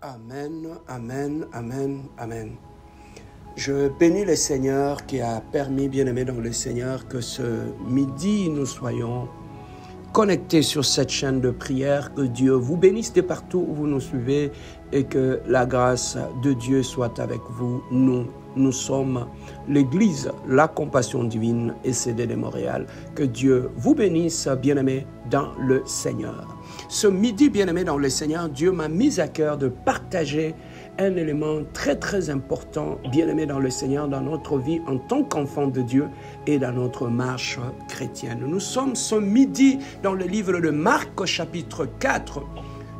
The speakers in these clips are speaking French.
Amen, amen, amen, amen. Je bénis le Seigneur qui a permis, bien-aimés dans le Seigneur, que ce midi, nous soyons connectés sur cette chaîne de prière. Que Dieu vous bénisse de partout où vous nous suivez et que la grâce de Dieu soit avec vous. Nous sommes l'Église, la Compassion Divine et CD de Montréal. Que Dieu vous bénisse, bien-aimés dans le Seigneur. Ce midi, bien-aimés dans le Seigneur, Dieu m'a mis à cœur de partager un élément très très important, bien-aimé dans le Seigneur, dans notre vie en tant qu'enfant de Dieu et dans notre marche chrétienne. Nous sommes ce midi dans le livre de Marc chapitre 4.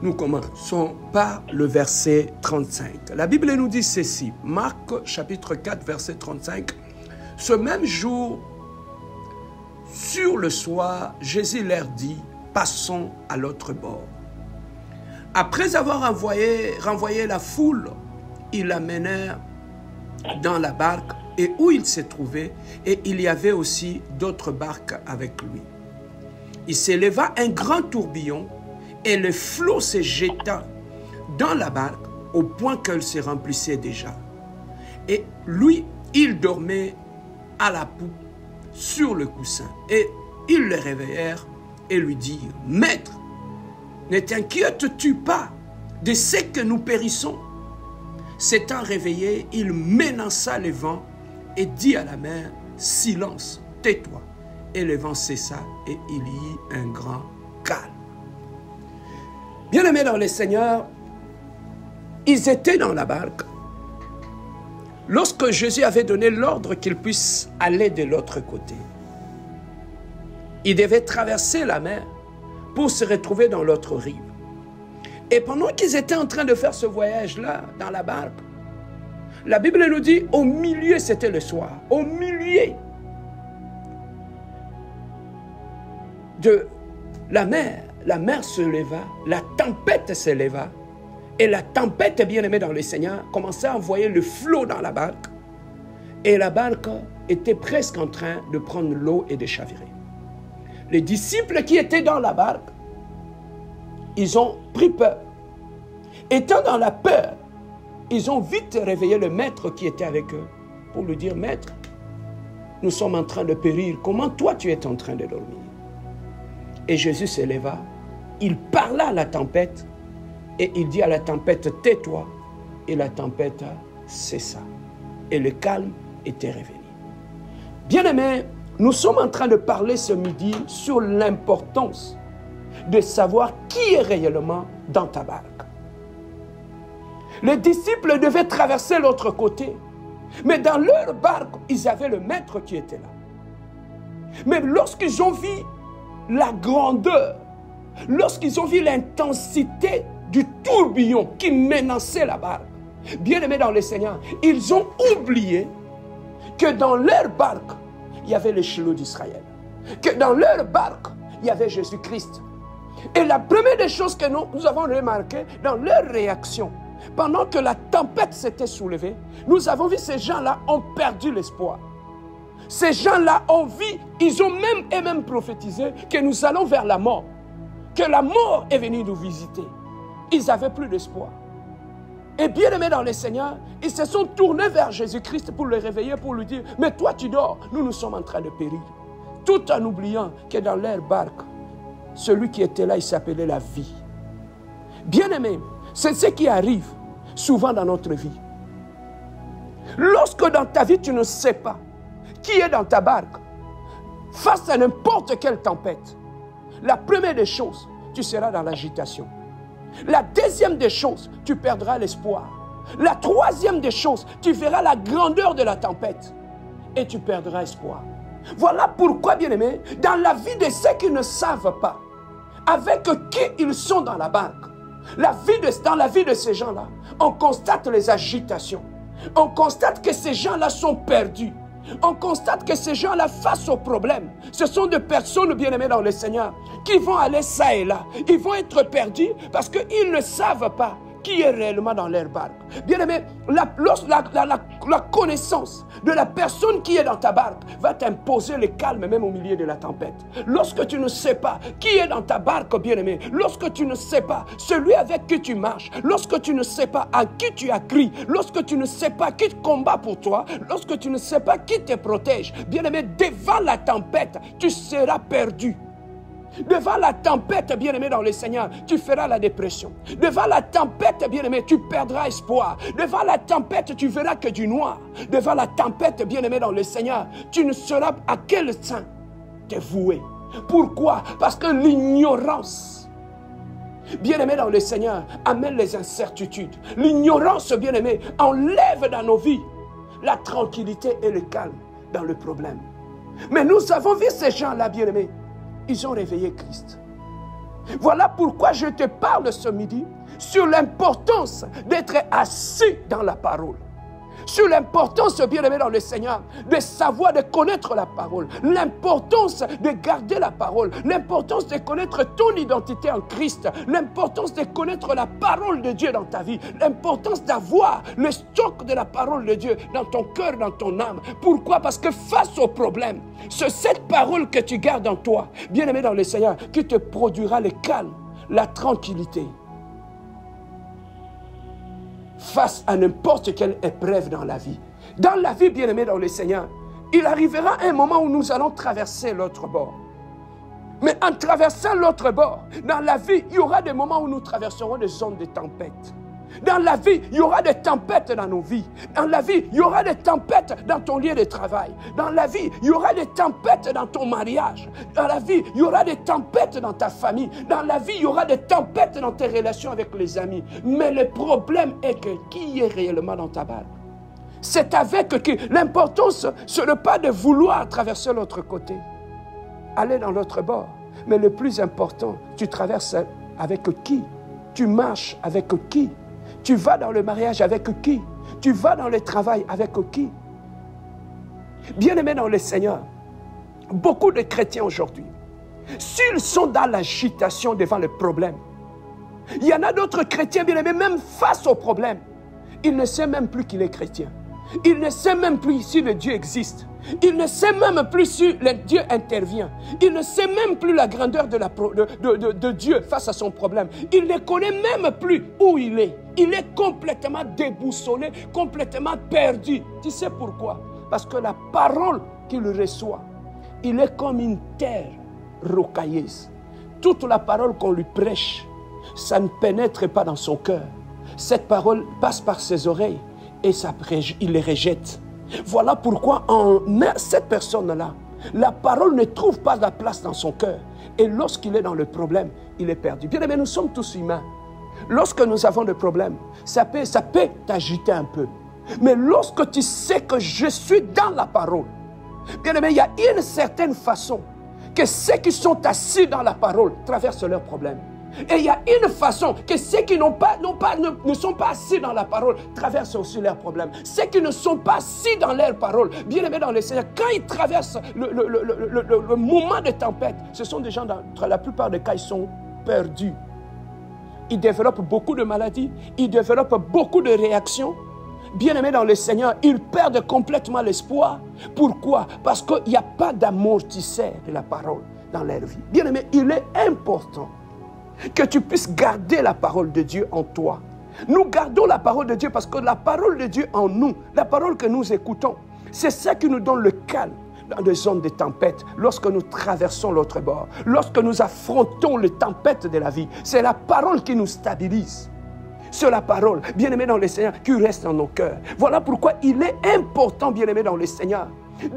Nous commençons par le verset 35. La Bible nous dit ceci, Marc chapitre 4 verset 35. Ce même jour, sur le soir, Jésus leur dit, passons à l'autre bord. Après avoir renvoyé la foule, ils l'amenèrent dans la barque et où il s'est trouvé, et il y avait aussi d'autres barques avec lui. Il s'éleva un grand tourbillon et le flot se jeta dans la barque au point qu'elle se remplissait déjà. Et lui, il dormait à la poupe sur le coussin. Et ils le réveillèrent et lui dirent, « Maître, ne t'inquiètes-tu pas de ce que nous périssons ?» S'étant réveillé, il menaça le vent et dit à la mer, « Silence, tais-toi. » Et le vent cessa et il y eut un grand calme. Bien-aimés dans le Seigneur, ils étaient dans la barque. Lorsque Jésus avait donné l'ordre qu'ils puissent aller de l'autre côté, ils devaient traverser la mer pour se retrouver dans l'autre rive. Et pendant qu'ils étaient en train de faire ce voyage-là, dans la barque, la Bible nous dit, au milieu, c'était le soir, au milieu de la mer se leva, la tempête se leva, et la tempête, bien-aimée dans le Seigneur, commençait à envoyer le flot dans la barque, et la barque était presque en train de prendre l'eau et de chavirer. Les disciples qui étaient dans la barque, ils ont pris peur. Étant dans la peur, ils ont vite réveillé le maître qui était avec eux pour lui dire, « Maître, nous sommes en train de périr. Comment toi tu es en train de dormir ?» Et Jésus se leva, il parla à la tempête et il dit à la tempête, « Tais-toi » et la tempête cessa. Et le calme était revenu. Bien-aimés, nous sommes en train de parler ce midi sur l'importance de savoir qui est réellement dans ta barque. Les disciples devaient traverser l'autre côté, mais dans leur barque, ils avaient le maître qui était là. Mais lorsqu'ils ont vu la grandeur, lorsqu'ils ont vu l'intensité du tourbillon qui menaçait la barque, bien-aimés dans le Seigneur, ils ont oublié que dans leur barque, il y avait le Shiloh d'Israël. Que dans leur barque, il y avait Jésus-Christ. Et la première des choses que nous avons remarqué dans leur réaction, pendant que la tempête s'était soulevée, nous avons vu ces gens-là ont perdu l'espoir. Ces gens-là ont vu, ils ont même prophétisé que nous allons vers la mort. Que la mort est venue nous visiter. Ils n'avaient plus d'espoir. Et bien aimés dans le Seigneur, ils se sont tournés vers Jésus-Christ pour le réveiller, pour lui dire, « Mais toi tu dors, nous sommes en train de périr. » Tout en oubliant que dans leur barque, celui qui était là, il s'appelait la vie. Bien aimés, c'est ce qui arrive souvent dans notre vie. Lorsque dans ta vie, tu ne sais pas qui est dans ta barque, face à n'importe quelle tempête, la première des choses, tu seras dans l'agitation. La deuxième des choses, tu perdras l'espoir. La troisième des choses, tu verras la grandeur de la tempête et tu perdras espoir. Voilà pourquoi, bien-aimés, dans la vie de ceux qui ne savent pas avec qui ils sont dans la barque, dans la vie de ces gens-là, on constate les agitations. On constate que ces gens-là sont perdus. On constate que ces gens-là, face aux problèmes, ce sont des personnes bien-aimées dans le Seigneur qui vont aller ça et là. Ils vont être perdus parce qu'ils ne savent pas qui est réellement dans leur barque. Bien-aimé, la connaissance de la personne qui est dans ta barque va t'imposer le calme même au milieu de la tempête. Lorsque tu ne sais pas qui est dans ta barque, bien-aimé, lorsque tu ne sais pas celui avec qui tu marches, lorsque tu ne sais pas à qui tu as crié, lorsque tu ne sais pas qui combat pour toi, lorsque tu ne sais pas qui te protège, bien-aimé, devant la tempête, tu seras perdu. Devant la tempête, bien-aimé dans le Seigneur, tu feras la dépression. Devant la tempête, bien-aimé, tu perdras espoir. Devant la tempête, tu verras que du noir. Devant la tempête, bien-aimé dans le Seigneur, tu ne sauras à quel sein te vouer. Pourquoi? Parce que l'ignorance, bien-aimé dans le Seigneur, amène les incertitudes. L'ignorance, bien-aimé, enlève dans nos vies la tranquillité et le calme dans le problème. Mais nous avons vu ces gens-là, bien-aimés. Ils ont réveillé Christ. Voilà pourquoi je te parle ce midi sur l'importance d'être assis dans la parole. Sur l'importance, bien-aimé dans le Seigneur, de savoir, de connaître la parole. L'importance de garder la parole. L'importance de connaître ton identité en Christ. L'importance de connaître la parole de Dieu dans ta vie. L'importance d'avoir le stock de la parole de Dieu dans ton cœur, dans ton âme. Pourquoi? Parce que face aux problèmes, c'est cette parole que tu gardes en toi, bien-aimé dans le Seigneur, qui te produira le calme, la tranquillité. Face à n'importe quelle épreuve dans la vie. Dans la vie, bien-aimé dans le Seigneur, il arrivera un moment où nous allons traverser l'autre bord. Mais en traversant l'autre bord, dans la vie, il y aura des moments où nous traverserons des zones de tempête. Dans la vie, il y aura des tempêtes dans nos vies. Dans la vie, il y aura des tempêtes dans ton lieu de travail. Dans la vie, il y aura des tempêtes dans ton mariage. Dans la vie, il y aura des tempêtes dans ta famille. Dans la vie, il y aura des tempêtes dans tes relations avec les amis. Mais le problème est que qui est réellement dans ta barque? C'est avec qui? L'importance, ce n'est pas de vouloir traverser l'autre côté. Aller dans l'autre bord. Mais le plus important, tu traverses avec qui? Tu marches avec qui? Tu vas dans le mariage avec qui? Tu vas dans le travail avec qui? Bien-aimés dans le Seigneur, beaucoup de chrétiens aujourd'hui, s'ils sont dans l'agitation devant le problème, il y en a d'autres chrétiens, bien-aimés, même face au problème, ils ne savent même plus qu'il est chrétien. Il ne sait même plus si le Dieu existe. Il ne sait même plus si le Dieu intervient. Il ne sait même plus la grandeur de Dieu face à son problème. Il ne connaît même plus où il est. Il est complètement déboussolé, complètement perdu. Tu sais pourquoi? Parce que la parole qu'il reçoit, il est comme une terre rocailleuse. Toute la parole qu'on lui prêche, ça ne pénètre pas dans son cœur. Cette parole passe par ses oreilles. Et il les rejette. Voilà pourquoi cette personne-là, la parole ne trouve pas la place dans son cœur. Et lorsqu'il est dans le problème, il est perdu. Bien aimé, nous sommes tous humains. Lorsque nous avons des problèmes, ça peut t'agiter un peu. Mais lorsque tu sais que je suis dans la parole, bien aimé, il y a une certaine façon que ceux qui sont assis dans la parole traversent leurs problèmes. Et il y a une façon que ceux qui ne sont pas assis dans la parole traversent aussi leurs problèmes. Ceux qui ne sont pas assis dans leur parole, bien aimés dans le Seigneur, quand ils traversent le moment de tempête, ce sont des gens, dans la plupart des cas, ils sont perdus. Ils développent beaucoup de maladies, ils développent beaucoup de réactions. Bien aimés dans le Seigneur, ils perdent complètement l'espoir. Pourquoi? Parce qu'il n'y a pas d'amortisseur de la parole dans leur vie. Bien aimé, il est important que tu puisses garder la parole de Dieu en toi. Nous gardons la parole de Dieu parce que la parole de Dieu en nous, la parole que nous écoutons, c'est ça qui nous donne le calme dans des zones de tempête, lorsque nous traversons l'autre bord, lorsque nous affrontons les tempêtes de la vie. C'est la parole qui nous stabilise. C'est la parole, bien-aimé dans le Seigneur, qui reste dans nos cœurs. Voilà pourquoi il est important, bien-aimé dans le Seigneur,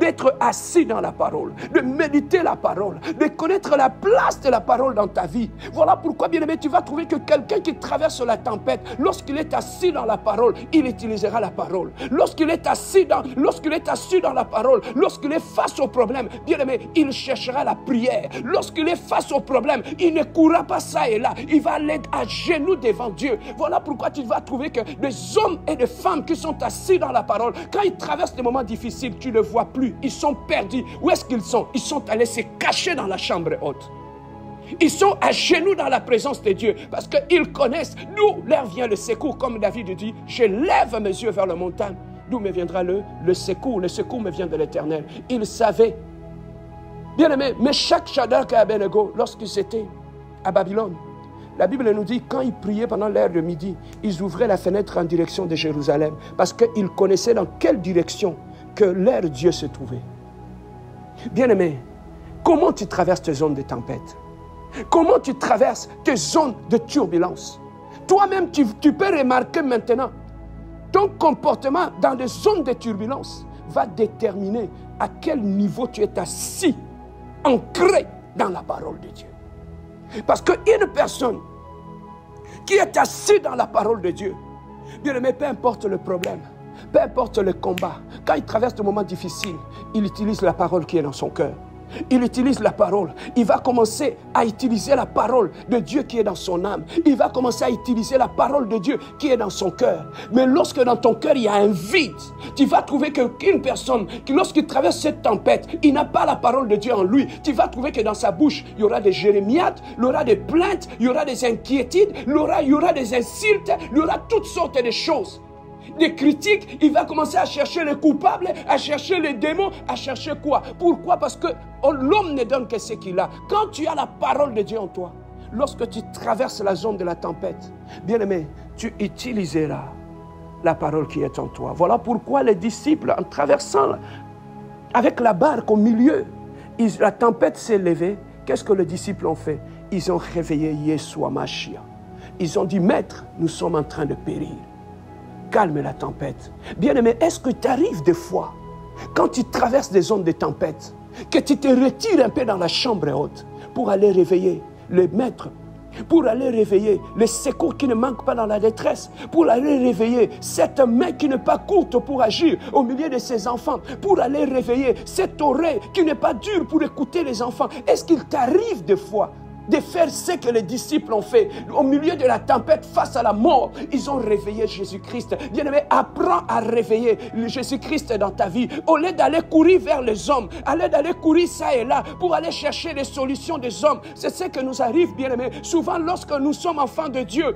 d'être assis dans la parole, de méditer la parole, de connaître la place de la parole dans ta vie. Voilà pourquoi, bien-aimé, tu vas trouver que quelqu'un qui traverse la tempête, lorsqu'il est assis dans la parole, il utilisera la parole. Lorsqu'il est assis dans la parole, lorsqu'il est face au problème, bien-aimé, il cherchera la prière. Lorsqu'il est face au problème, il ne courra pas ça et là, il va aller à genoux devant Dieu. Voilà pourquoi tu vas trouver que des hommes et des femmes qui sont assis dans la parole, quand ils traversent des moments difficiles, tu ne vois plus, ils sont perdus. Où est-ce qu'ils sont? Ils sont allés se cacher dans la chambre haute. Ils sont à genoux dans la présence de Dieu parce qu'ils connaissent d'où leur vient le secours. Comme David dit, je lève mes yeux vers la montagne. D'où me viendra le secours? Le secours me vient de l'Éternel. Ils savaient. Bien aimé, mais chaque Shadrach et Abednego, lorsqu'ils étaient à Babylone, la Bible nous dit, quand ils priaient pendant l'heure de midi, ils ouvraient la fenêtre en direction de Jérusalem parce qu'ils connaissaient dans quelle direction que leur Dieu se trouvait. Bien aimé, comment tu traverses tes zones de tempête? Comment tu traverses tes zones de turbulence? Toi-même, tu peux remarquer maintenant, ton comportement dans des zones de turbulence va déterminer à quel niveau tu es assis, ancré dans la parole de Dieu. Parce qu'une personne qui est assise dans la parole de Dieu, bien aimé, peu importe le problème, peu importe le combat, quand il traverse des moments difficiles, il utilise la parole qui est dans son cœur. Il utilise la parole. Il va commencer à utiliser la parole de Dieu qui est dans son âme. Il va commencer à utiliser la parole de Dieu qui est dans son cœur. Mais lorsque dans ton cœur, il y a un vide, tu vas trouver qu'une personne, lorsqu'il traverse cette tempête, il n'a pas la parole de Dieu en lui. Tu vas trouver que dans sa bouche, il y aura des jérémiades, il y aura des plaintes, il y aura des inquiétudes, il y aura des insultes, il y aura toutes sortes de choses. Des critiques, il va commencer à chercher les coupables, à chercher les démons, à chercher quoi? Pourquoi? Parce que l'homme ne donne que ce qu'il a. Quand tu as la parole de Dieu en toi, lorsque tu traverses la zone de la tempête, bien aimé, tu utiliseras la parole qui est en toi. Voilà pourquoi les disciples, en traversant avec la barque au milieu, la tempête s'est levée. Qu'est-ce que les disciples ont fait? Ils ont réveillé Yeshua Mashiach. Ils ont dit, Maître, nous sommes en train de périr. Calme la tempête. Bien-aimé, est-ce que tu arrives des fois, quand tu traverses des zones de tempête, que tu te retires un peu dans la chambre haute pour aller réveiller le maître, pour aller réveiller le secours qui ne manque pas dans la détresse, pour aller réveiller cette main qui n'est pas courte pour agir au milieu de ses enfants, pour aller réveiller cette oreille qui n'est pas dure pour écouter les enfants? Est-ce qu'il t'arrive des fois de faire ce que les disciples ont fait au milieu de la tempête face à la mort? Ils ont réveillé Jésus-Christ. Bien-aimé, apprends à réveiller Jésus-Christ dans ta vie. Au lieu d'aller courir vers les hommes, au lieu d'aller courir ça et là pour aller chercher les solutions des hommes. C'est ce que nous arrive, bien-aimé. Souvent, lorsque nous sommes enfants de Dieu,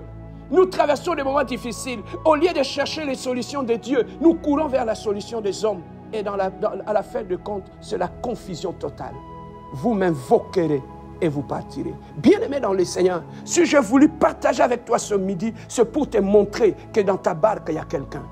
nous traversons des moments difficiles. Au lieu de chercher les solutions de Dieu, nous courons vers la solution des hommes. Et à la fin de compte, c'est la confusion totale. Vous m'invoquerez et vous partirez. Bien-aimé dans le Seigneur, si j'ai voulu partager avec toi ce midi, c'est pour te montrer que dans ta barque, il y a quelqu'un.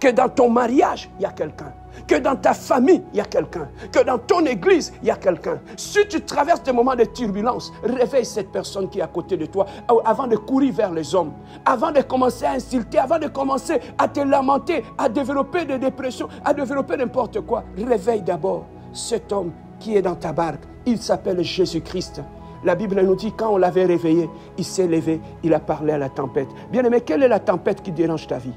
Que dans ton mariage, il y a quelqu'un. Que dans ta famille, il y a quelqu'un. Que dans ton église, il y a quelqu'un. Si tu traverses des moments de turbulence, réveille cette personne qui est à côté de toi avant de courir vers les hommes, avant de commencer à insulter, avant de commencer à te lamenter, à développer des dépressions, à développer n'importe quoi. Réveille d'abord cet homme qui est dans ta barque. Il s'appelle Jésus-Christ. La Bible nous dit, quand on l'avait réveillé, il s'est levé, il a parlé à la tempête. Bien-aimé, quelle est la tempête qui dérange ta vie?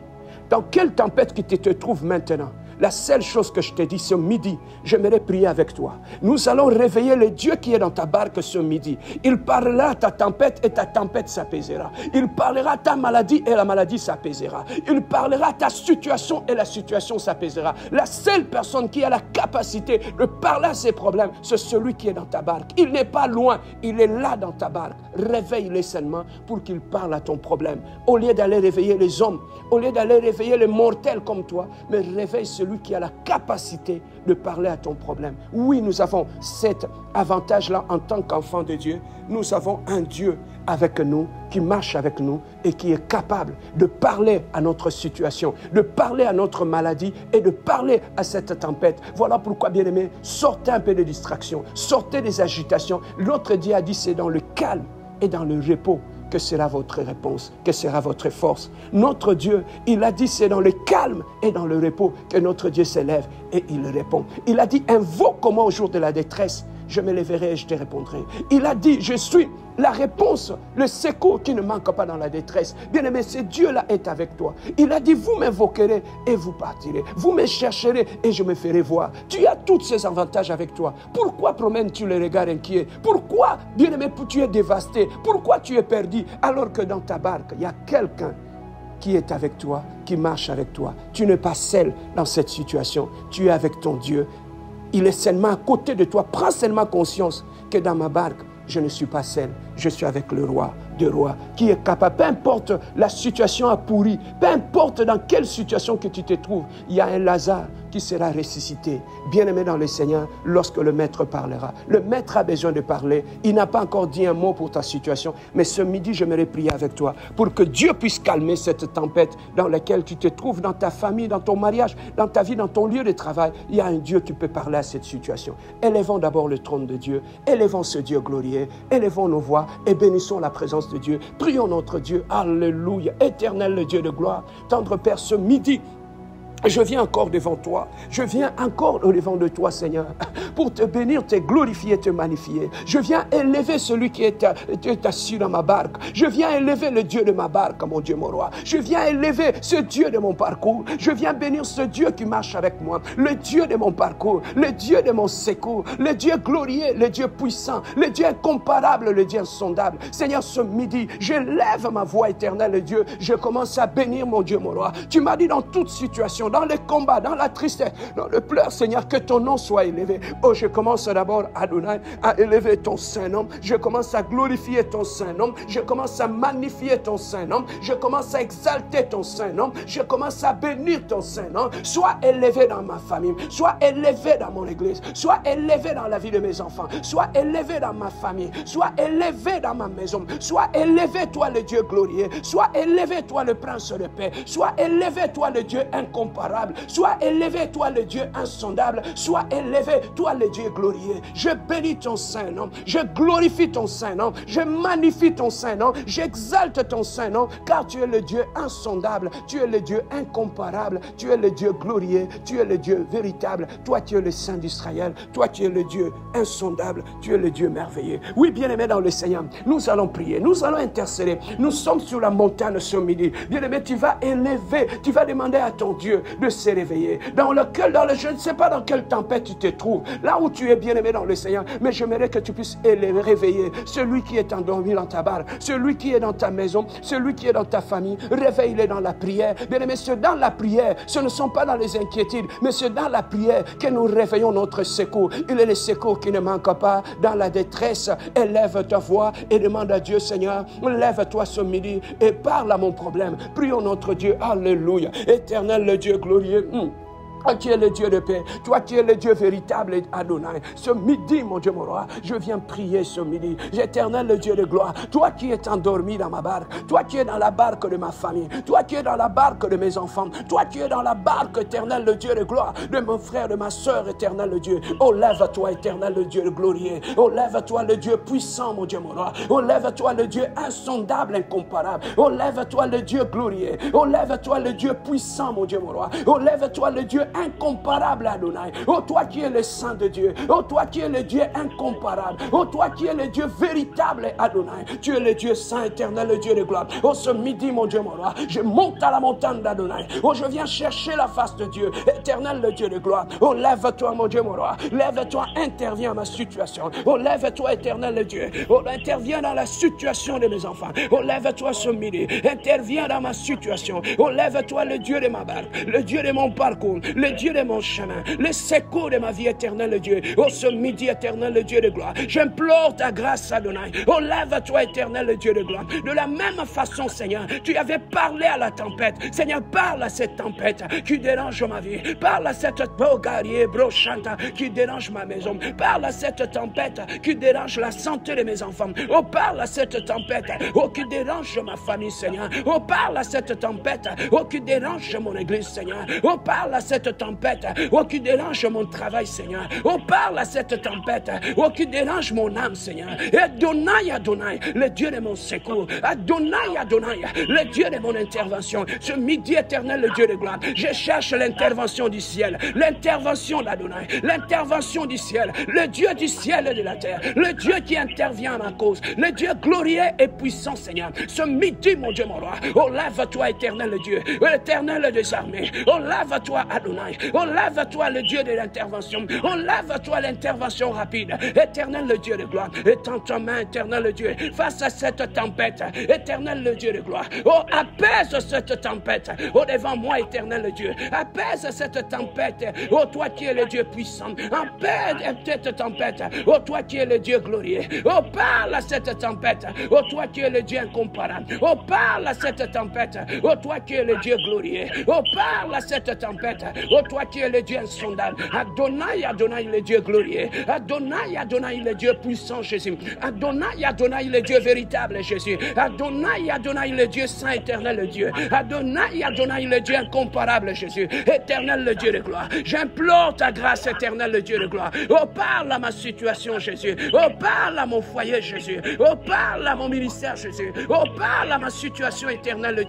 Dans quelle tempête qui te trouve maintenant? La seule chose que je te dis ce midi, j'aimerais prier avec toi. Nous allons réveiller le Dieu qui est dans ta barque ce midi. Il parlera à ta tempête et ta tempête s'apaisera. Il parlera à ta maladie et la maladie s'apaisera. Il parlera à ta situation et la situation s'apaisera. La seule personne qui a la capacité de parler à ses problèmes, c'est celui qui est dans ta barque. Il n'est pas loin, il est là dans ta barque. Réveille-le seulement pour qu'il parle à ton problème. Au lieu d'aller réveiller les hommes, au lieu d'aller réveiller les mortels comme toi, mais réveille celui qui a la capacité de parler à ton problème. Oui, nous avons cet avantage-là en tant qu'enfants de Dieu. Nous avons un Dieu avec nous, qui marche avec nous et qui est capable de parler à notre situation, de parler à notre maladie et de parler à cette tempête. Voilà pourquoi, bien-aimés, sortez un peu de distraction, sortez des agitations. Notre Dieu a dit, c'est dans le calme et dans le repos que sera votre réponse, que sera votre force. Notre Dieu, il a dit, c'est dans le calme et dans le repos que notre Dieu s'élève et il répond. Il a dit, invoque-moi au jour de la détresse, je me lèverai et je te répondrai. Il a dit, je suis la réponse, le secours qui ne manque pas dans la détresse. Bien-aimé, ce Dieu-là est avec toi. Il a dit, vous m'invoquerez et vous partirez. Vous me chercherez et je me ferai voir. Tu as tous ces avantages avec toi. Pourquoi promènes-tu les regards inquiets? Pourquoi, bien-aimé, tu es dévasté? Pourquoi tu es perdu? Alors que dans ta barque, il y a quelqu'un qui est avec toi, qui marche avec toi. Tu n'es pas seul dans cette situation. Tu es avec ton Dieu. Il est seulement à côté de toi. Prends seulement conscience que dans ma barque, je ne suis pas seul, je suis avec le roi de rois qui est capable, peu importe la situation a pourri, peu importe dans quelle situation que tu te trouves, il y a un Lazare qui sera ressuscité. Bien-aimé dans le Seigneur, lorsque le maître parlera. Le maître a besoin de parler. Il n'a pas encore dit un mot pour ta situation, mais ce midi, j'aimerais prier avec toi pour que Dieu puisse calmer cette tempête dans laquelle tu te trouves, dans ta famille, dans ton mariage, dans ta vie, dans ton lieu de travail. Il y a un Dieu qui peut parler à cette situation. Élevons d'abord le trône de Dieu. Élevons ce Dieu glorieux. Élevons nos voix et bénissons la présence de Dieu. Prions notre Dieu. Alléluia. Éternel, le Dieu de gloire. Tendre Père, ce midi, je viens encore devant toi. Je viens encore au devant de toi, Seigneur, pour te bénir, te glorifier, te magnifier. Je viens élever celui qui est assis dans ma barque. Je viens élever le Dieu de ma barque, mon Dieu, mon roi. Je viens élever ce Dieu de mon parcours. Je viens bénir ce Dieu qui marche avec moi. Le Dieu de mon parcours, le Dieu de mon secours, le Dieu glorieux, le Dieu puissant, le Dieu incomparable, le Dieu insondable. Seigneur, ce midi, je lève ma voix éternelle, Dieu. Je commence à bénir mon Dieu, mon roi. Tu m'as dit dans toute situation, dans les combats, dans la tristesse, dans le pleur, Seigneur, que ton nom soit élevé. Oh, je commence d'abord, Adonai, à élever ton Saint-Nom. Je commence à glorifier ton Saint-Nom. Je commence à magnifier ton Saint-Nom. Je commence à exalter ton Saint-Nom. Je commence à bénir ton Saint-Nom. Sois élevé dans ma famille. Sois élevé dans mon église. Sois élevé dans la vie de mes enfants. Sois élevé dans ma famille. Sois élevé dans ma maison. Sois élevé, toi, le Dieu glorieux. Sois élevé, toi, le Prince de paix. Sois élevé, toi, le Dieu incomparable. Sois élevé, toi, le Dieu insondable. Sois élevé, toi, le Dieu glorieux. Je bénis ton Saint-Nom. Je glorifie ton Saint-Nom. Je magnifie ton Saint-Nom. J'exalte ton Saint-Nom, car tu es le Dieu insondable. Tu es le Dieu incomparable. Tu es le Dieu glorieux. Tu es le Dieu véritable. Toi, tu es le Saint d'Israël. Toi, tu es le Dieu insondable. Tu es le Dieu merveilleux. Oui, bien-aimé dans le Seigneur, nous allons prier. Nous allons intercéder. Nous sommes sur la montagne ce midi. Bien-aimé, tu vas élever. Tu vas demander à ton Dieu de se réveiller. Je ne sais pas dans quelle tempête tu te trouves. Là où tu es bien-aimé dans le Seigneur. Mais j'aimerais que tu puisses réveiller celui qui est endormi dans ta barque. Celui qui est dans ta maison. Celui qui est dans ta famille. Réveille-les dans la prière. Bien-aimé, c'est dans la prière. Ce ne sont pas dans les inquiétudes. Mais c'est dans la prière que nous réveillons notre secours. Il est le secours qui ne manque pas dans la détresse. Élève ta voix et demande à Dieu, Seigneur, lève-toi ce midi et parle à mon problème. Prions notre Dieu. Alléluia. Éternel, le Dieu glorieux. Toi qui es le Dieu de paix, toi qui es le Dieu véritable, Adonai. Ce midi, mon Dieu, mon roi, je viens prier ce midi. Éternel, le Dieu de gloire, toi qui es endormi dans ma barque, toi qui es dans la barque de ma famille, toi qui es dans la barque de mes enfants, toi qui es dans la barque, éternel, le Dieu de gloire, de mon frère, de ma soeur, éternel, le Dieu. Oh, lève-toi, éternel, le Dieu glorieux. Oh, lève-toi, le Dieu puissant, mon Dieu, mon roi. Oh, lève-toi, le Dieu insondable, incomparable. Oh, lève-toi, le Dieu glorieux. Oh, lève-toi, le Dieu puissant, mon Dieu, mon roi. Oh, lève-toi, le Dieu incomparable, Adonai. Oh, toi qui es le Saint de Dieu. Oh, toi qui es le Dieu incomparable. Oh, toi qui es le Dieu véritable, Adonai. Tu es le Dieu saint, éternel, le Dieu de gloire. Oh, ce midi, mon Dieu, mon roi, je monte à la montagne d'Adonai. Oh, je viens chercher la face de Dieu, éternel, le Dieu de gloire. Oh, lève-toi, mon Dieu, mon roi. Lève-toi, interviens dans ma situation. Oh, lève-toi, éternel, le Dieu. Oh, interviens dans la situation de mes enfants. Oh, lève-toi ce midi. Interviens dans ma situation. Oh, lève-toi, le Dieu de ma barque, le Dieu de mon parcours, le Dieu de mon chemin, le secours de ma vie, éternelle, le Dieu. Oh, ce midi, éternel, le Dieu de gloire, j'implore ta grâce, Adonai. Oh, lève-toi, éternel, le Dieu de gloire. De la même façon, Seigneur, tu avais parlé à la tempête. Seigneur, parle à cette tempête qui dérange ma vie. Parle à cette bogarier, brochanta, qui dérange ma maison. Parle à cette tempête qui dérange la santé de mes enfants. Oh, parle à cette tempête, oh, qui dérange ma famille, Seigneur. Oh, parle à cette tempête, oh, qui dérange mon église, Seigneur. Oh, parle à cette tempête, oh, qui dérange mon travail, Seigneur. Oh, parle à cette tempête, oh, qui dérange mon âme, Seigneur. Adonai, Adonai, le Dieu de mon secours. Adonai, Adonai, le Dieu de mon intervention. Ce midi éternel, le Dieu de gloire, je cherche l'intervention du ciel, l'intervention d'Adonai, l'intervention du ciel, le Dieu du ciel et de la terre, le Dieu qui intervient à ma cause, le Dieu glorieux et puissant, Seigneur. Ce midi, mon Dieu, mon roi, oh, lève-toi, éternel Dieu, éternel des armées, oh, lève-toi, Adonai. Adonai. Oh, lève-toi le Dieu de l'intervention. Oh, lève-toi l'intervention rapide. Éternel le Dieu de gloire. Étends ta main, éternel le Dieu, face à cette tempête. Éternel le Dieu de gloire. Oh, apaise cette tempête. Oh, devant moi, éternel le Dieu. Apaise cette tempête. Oh, toi qui es le Dieu puissant. Apaise cette tempête. Oh, toi qui es le Dieu glorieux. Oh, parle à cette tempête. Oh, toi qui es le Dieu incomparable. Oh, parle à cette tempête. Oh, toi qui es le Dieu glorieux. Oh, parle à cette tempête. Oh, toi qui es le Dieu insondable. Adonai, Adonai, le Dieu glorieux. Adonai, Adonai, le Dieu puissant, Jésus. Adonai, Adonai, le Dieu véritable, Jésus. Adonai, Adonai, le Dieu saint, éternel, le Dieu. Adonai, Adonai, le Dieu incomparable, Jésus. Éternel, le Dieu de gloire. J'implore ta grâce, éternel, le Dieu de gloire. Oh, parle à ma situation, Jésus. Oh, parle à mon foyer, Jésus. Oh, parle à mon ministère, Jésus. Oh, parle à ma situation, éternel, le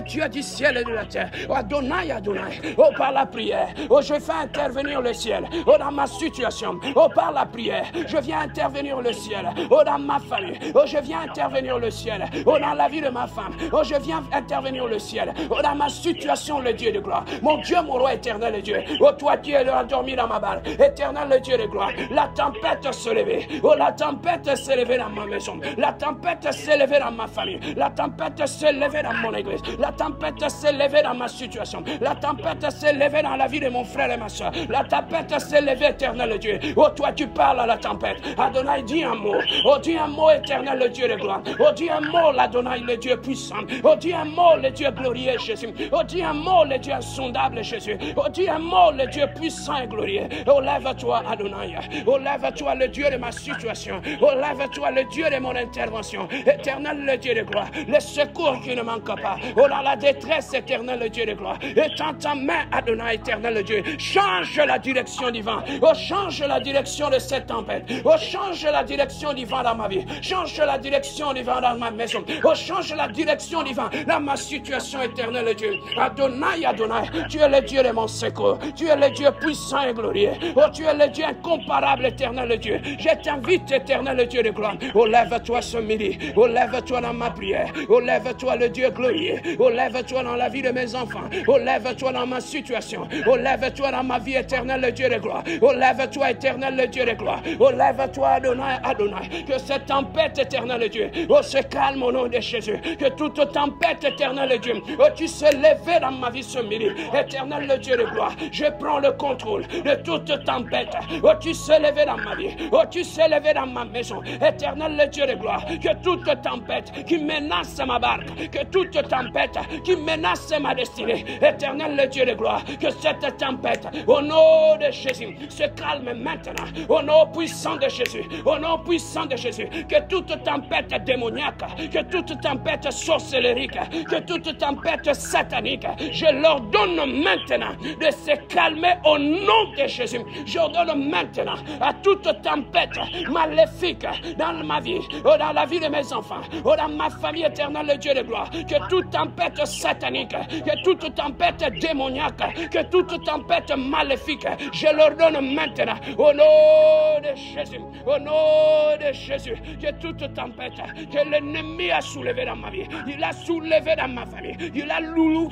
Dieu du ciel et de la terre. Oh, Adonai, Adonai. Oh, par la prière. Oh, je fais intervenir le ciel. Oh, dans ma situation. Oh, par la prière. Je viens intervenir le ciel. Oh, dans ma famille. Oh, je viens intervenir le ciel. Oh, dans la vie de ma femme. Oh, je viens intervenir le ciel. Oh, dans ma situation, le Dieu de gloire. Mon Dieu, mon roi éternel, le Dieu. Oh, toi qui es endormi dans ma barre. Éternel, le Dieu de gloire. La tempête s'est levée. Oh, la tempête s'est levée dans ma maison. La tempête s'est levée dans ma famille. La tempête s'est levée dans mon église. La tempête s'est levée dans ma situation. La tempête s'est levée dans la vie de mon frère et ma soeur. La tempête s'est levée, éternel le Dieu. Oh, toi tu parles à la tempête. Adonai, dis un mot. Oh, dis un mot, éternel le Dieu de gloire. Oh, dis un mot, l'Adonai, le Dieu puissant. Oh, dis un mot, le Dieu glorieux, Jésus. Oh, dis un mot, le Dieu insondable, Jésus. Oh, dis un mot, le Dieu puissant et glorieux. Oh, lève-toi, Adonai. Oh, lève-toi, le Dieu de ma situation. Oh, lève-toi, le Dieu de mon intervention. Éternel, le Dieu de gloire. Le secours qui ne manque pas. Oh, dans la détresse, éternel, le Dieu de gloire. Étends ta main, Adonai, éternel, le Dieu. Change la direction du vent. Oh, change la direction de cette tempête. Oh, change la direction du vent dans ma vie. Change la direction du vent dans ma maison. Oh, change la direction du vent dans ma situation, éternel, le Dieu. Adonai, Adonai, tu es le Dieu de mon secours. Tu es le Dieu puissant et glorieux. Oh, tu es le Dieu incomparable, éternel, le Dieu. Je t'invite, éternel, le Dieu de gloire. Oh, lève-toi ce midi. Oh, lève-toi dans ma prière. Oh, lève-toi, le Dieu glorieux. Oh, lève-toi dans la vie de mes enfants. Oh, lève-toi dans ma situation. Oh, lève-toi dans ma vie, éternel, le Dieu de gloire. Oh, lève-toi, éternel, le Dieu de gloire. Oh, lève-toi, Adonai, Adonai. Que cette tempête, éternel, le Dieu. Oh, se calme au nom de Jésus. Que toute tempête, éternel, le Dieu. Oh, tu sais lever dans ma vie ce midi. Éternel, le Dieu de gloire. Je prends le contrôle de toute tempête. Oh, tu sais lever dans ma vie. Oh, tu sais lever dans ma maison. Éternel, le Dieu de gloire. Que toute tempête qui menace ma barque. Que toute tempête qui menace ma destinée. Éternel, le Dieu de gloire. Que cette tempête, au nom de Jésus, se calme maintenant. Au nom puissant de Jésus. Au nom puissant de Jésus. Que toute tempête démoniaque. Que toute tempête sorcellérique. Que toute tempête satanique. Je l'ordonne maintenant de se calmer au nom de Jésus. J'ordonne maintenant à toute tempête maléfique dans ma vie, ou dans la vie de mes enfants, ou dans ma famille éternelle, le Dieu de gloire, que toute tempête satanique, que toute tempête démoniaque, que toute tempête maléfique, je l'ordonne maintenant au nom de Jésus, au nom de Jésus, que toute tempête que l'ennemi a soulevée dans ma vie, il a soulevé dans ma famille, il a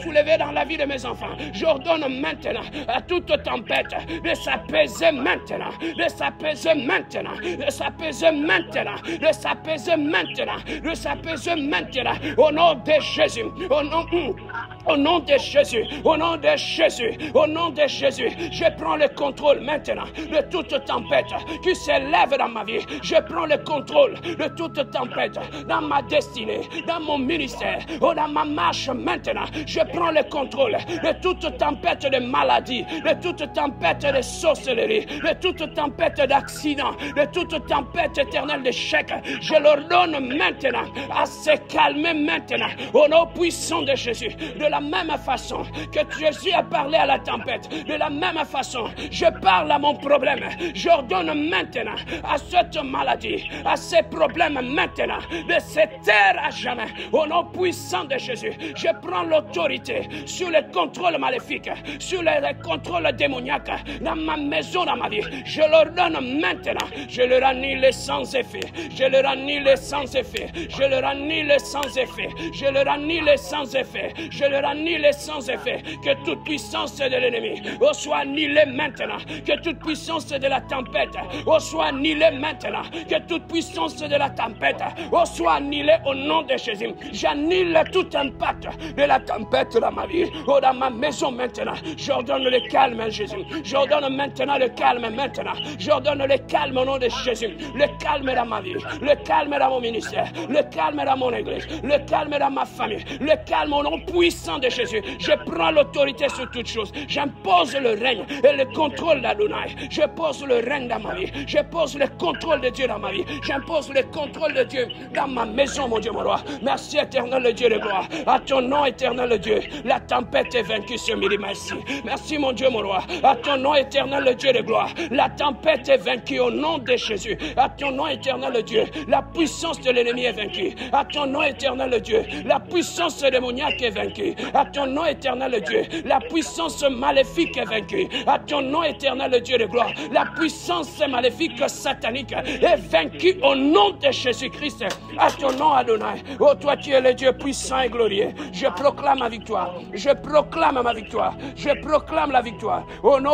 soulevé dans la vie de mes enfants, j'ordonne maintenant à toute tempête de s'apaiser maintenant, de s'apaiser maintenant, de s'apaiser maintenant, de s'apaiser maintenant, de s'apaiser maintenant, au nom de Jésus, au nom de Jésus, au nom de Jésus, au nom de Jésus, je prends le contrôle maintenant de toute tempête qui s'élève dans ma vie. Je prends le contrôle de toute tempête dans ma destinée, dans mon ministère, ou dans ma marche maintenant. Je prends le contrôle de toute tempête de maladie, de toute tempête de sorcellerie, de toute tempête d'accident, de toute tempête éternelle d'échec. Je l'ordonne maintenant à se calmer maintenant au nom puissant de Jésus. De la même façon que Jésus a parlé à la tempête, de la même façon, je parle à mon problème. J'ordonne maintenant à cette maladie, à ces problèmes maintenant, de se taire à jamais. Au nom puissant de Jésus, je prends l'autorité sur le contrôle maléfique, sur le contrôle démoniaque dans ma maison, dans ma vie. Je l'ordonne maintenant. Je leur annule sans effet. Je leur annule sans effet. Je leur annule sans effet. Je leur annule sans effet. Je leur annule sans effet. Que toute puissance puissance de l'ennemi, oh, soit annulée maintenant. Que toute puissance de la tempête, oh, soit annulée maintenant. Que toute puissance de la tempête, oh, soit annulée au nom de Jésus. J'annule tout impact de la tempête dans ma vie, oh, dans ma maison maintenant. J'ordonne le calme, Jésus. J'ordonne maintenant le calme maintenant. J'ordonne le calme au nom de Jésus. Le calme dans ma vie, le calme dans mon ministère, le calme dans mon église, le calme dans ma famille, le calme au nom puissant de Jésus. Je prends l'autorité sur toutes choses. J'impose le règne et le contrôle d'Adonai. Je pose le règne dans ma vie. Je pose le contrôle de Dieu dans ma vie. J'impose le contrôle de Dieu dans ma maison, mon Dieu, mon roi. Merci, éternel, le Dieu de gloire. À ton nom, éternel, le Dieu. La tempête est vaincue ce midi. Merci. Merci, mon Dieu, mon roi. À ton nom, éternel, le Dieu de gloire. La tempête est vaincue au nom de Jésus. À ton nom, éternel, le Dieu. La puissance de l'ennemi est vaincue. À ton nom, éternel, le Dieu. La puissance démoniaque est vaincue. À ton nom, éternel, le Dieu. La puissance maléfique est vaincue. À ton nom, éternel, le Dieu de gloire. La puissance maléfique satanique est vaincue au nom de Jésus-Christ. À ton nom, Adonai. Oh, toi, tu es le Dieu puissant et glorieux. Je proclame ma victoire. Je proclame ma victoire. Je proclame la victoire. Au nom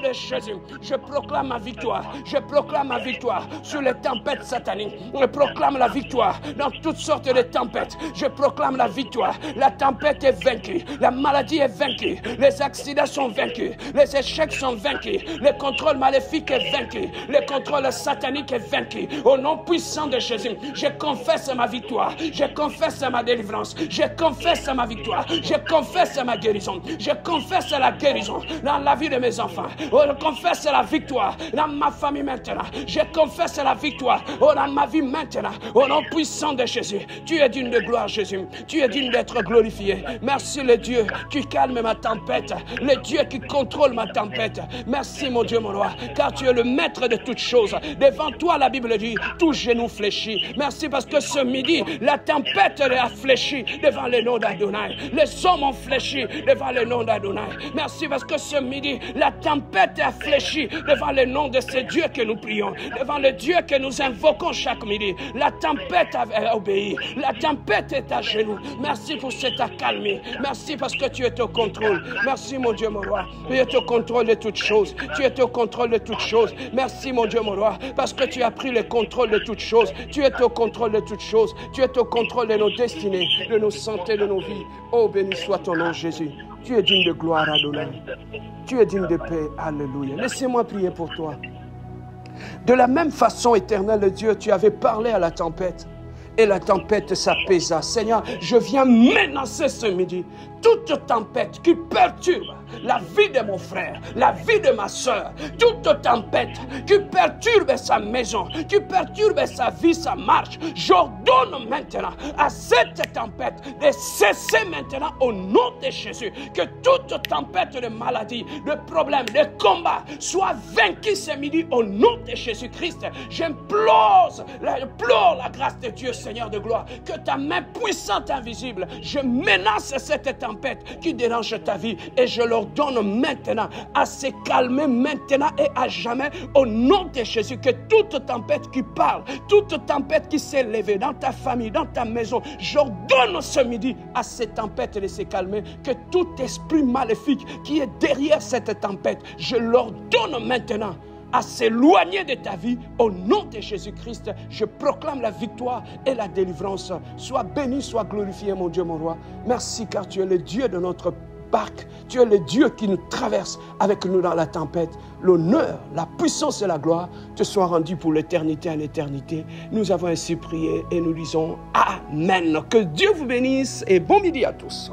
de Jésus, je proclame ma victoire. Je proclame ma victoire sur les tempêtes sataniques. Je proclame la victoire dans toutes sortes de tempêtes. Je proclame la victoire. La tempête est vaincue. La maladie est vaincue. Les accidents sont vaincus. Les échecs sont vaincus. Le contrôle maléfique est vaincu. Le contrôle satanique est vaincu. Au nom puissant de Jésus, je confesse ma victoire. Je confesse ma délivrance. Je confesse ma victoire. Je confesse ma guérison. Je confesse la guérison dans la vie de mes enfants. Oh, je confesse la victoire dans ma famille maintenant. Je confesse la victoire dans ma vie maintenant. Au nom puissant de Jésus. Tu es digne de gloire, Jésus. Tu es digne d'être glorifié. Merci le Dieu qui calme ma tempête. Le Dieu qui contrôle ma tempête. Merci mon Dieu, mon roi. Car tu es le maître de toutes choses. Devant toi, la Bible dit, tout genou fléchit. Merci parce que ce midi, la tempête a fléchi devant le nom d'Adonai. Les hommes ont fléchi devant le nom d'Adonai. Merci parce que ce midi, la tempête a fléchi devant le nom de ce Dieu que nous prions. Devant le Dieu que nous invoquons chaque midi. La tempête a obéi. La tempête est à genoux. Merci pour cet accalmie. Merci parce que tu es au contrôle. Merci mon Dieu, mon roi. Tu es au contrôle de toutes choses. Tu es au contrôle de toutes choses. Merci mon Dieu, mon roi. Parce que tu as pris le contrôle de toutes choses. Tu es au contrôle de toutes choses. Tu es au contrôle de nos destinées, de nos santé, de nos vies. Oh, béni soit ton nom, Jésus. Tu es digne de gloire, Adonai. Tu es digne de paix. Alléluia. Laissez-moi prier pour toi. De la même façon, éternel Dieu, tu avais parlé à la tempête. Et la tempête s'apaisa. Seigneur, je viens menacer ce midi toute tempête qui perturbe la vie de mon frère, la vie de ma soeur, toute tempête qui perturbe sa maison, qui perturbe sa vie, sa marche. J'ordonne maintenant à cette tempête de cesser maintenant au nom de Jésus. Que toute tempête de maladie, de problème, de combat soit vaincue ce midi au nom de Jésus-Christ. J'implore la grâce de Dieu, Seigneur de gloire, que ta main puissante, invisible, je menace cette tempête qui dérange ta vie et je leur donne maintenant à se calmer maintenant et à jamais au nom de Jésus. Que toute tempête qui parle, toute tempête qui s'est levée dans ta famille, dans ta maison, j'ordonne ce midi à cette tempête de se calmer. Que tout esprit maléfique qui est derrière cette tempête, je leur donne maintenant à s'éloigner de ta vie. Au nom de Jésus-Christ, je proclame la victoire et la délivrance. Sois béni, sois glorifié, mon Dieu, mon roi. Merci car tu es le Dieu de notre barque. Tu es le Dieu qui nous traverse avec nous dans la tempête. L'honneur, la puissance et la gloire te soient rendus pour l'éternité à l'éternité. Nous avons ainsi prié et nous disons Amen. Que Dieu vous bénisse et bon midi à tous.